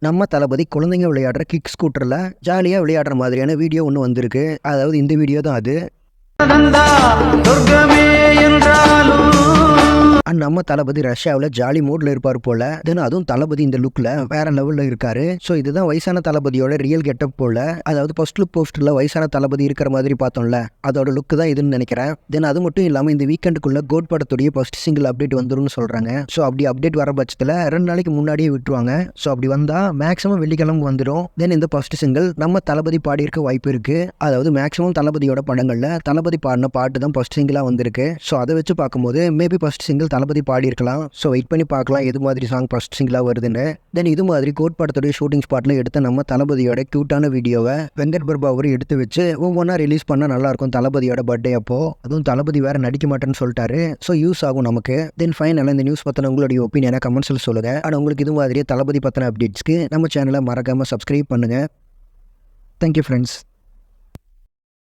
நம்ம தளபதி குழந்தைங்க விளையாடுற கிக் ஸ்கூட்டரில் ஜாலியாக விளையாடுற மாதிரியான வீடியோ ஒன்று வந்திருக்கு. அதாவது இந்த வீடியோ தான் அது. நம்ம தளபதி ரஷ்யாவில் ஜாலி மூட்ல இருப்பார் போல. தென் அதுவும் தளபதி இந்த லுக்ல வேற லெவல்ல இருக்காரு. ஸோ இதுதான் வயசான தளபதியோட ரியல் கெட்டப் போல. அதாவது ஃபர்ஸ்ட் லுக் போஸ்டர்ல வயசான தளபதி இருக்கிற மாதிரி பார்த்தோம்ல, அதோட லுக் தான் இதுன்னு நினைக்கிறேன். தென் அது மட்டும் இல்லாமல் இந்த வீக்கெண்டுக்குள்ள கோட் படத்துடைய ஃபர்ஸ்ட் சிங்கிள் அப்டேட் வந்துரும்னு சொல்றாங்க. ஸோ அப்படி அப்டேட் வர பட்சத்தில் 2 நாளைக்கு முன்னாடியே விட்டுருவாங்க. ஸோ அப்படி வந்தா மேக்ஸிமம் வெள்ளிக்கிழமை வந்துடும். தென் இந்த ஃபர்ஸ்ட் சிங்கிள் நம்ம தளபதி பாடியிருக்க வாய்ப்பு இருக்கு. அதாவது மேக்ஸிமம் தளபதியோட படங்கள்ல தளபதி பாடின பாட்டு தான் ஃபர்ஸ்ட் சிங்கிளா வந்திருக்கு. ஸோ அதை வச்சு பார்க்கும்போது மேபி ஃபர்ஸ்ட் சிங்கிள் தளபதி பாடியிருக்கலாம். ஸோ வெயிட் பண்ணி பார்க்கலாம் எது மாதிரி சாங் ஃபர்ஸ்ட் சிங்கிளாக வருதுன்னு. தென் இது மாதிரி கோட் படத்துடைய ஷூட்டிங் ஸ்பாட்டில் எடுத்த நம்ம தளபதியோட க்யூட்டான வீடியோவை வெங்கட் பிரபு அவர் எடுத்து வச்சு ஒவ்வொன்றா ரிலீஸ் பண்ணால் நல்லாயிருக்கும் தளபதியோட பர்த்டே அப்போ. அதுவும் தளபதி வேற நடிக்க மாட்டேன்னு சொல்லிட்டாரு. ஸோ யூஸ் ஆகும் நமக்கு. தென் ஃபைனலாக இந்த நியூஸ் பற்றின உங்களுடைய ஒப்பீனியனை கமெண்ட்ஸில் சொல்லுங்கள். ஆனால் உங்களுக்கு இது மாதிரியே தளபதி பற்றின அப்டேட்ஸ்க்கு நம்ம சேனலை மறக்காமல் சப்ஸ்கிரைப் பண்ணுங்கள். Thank you friends.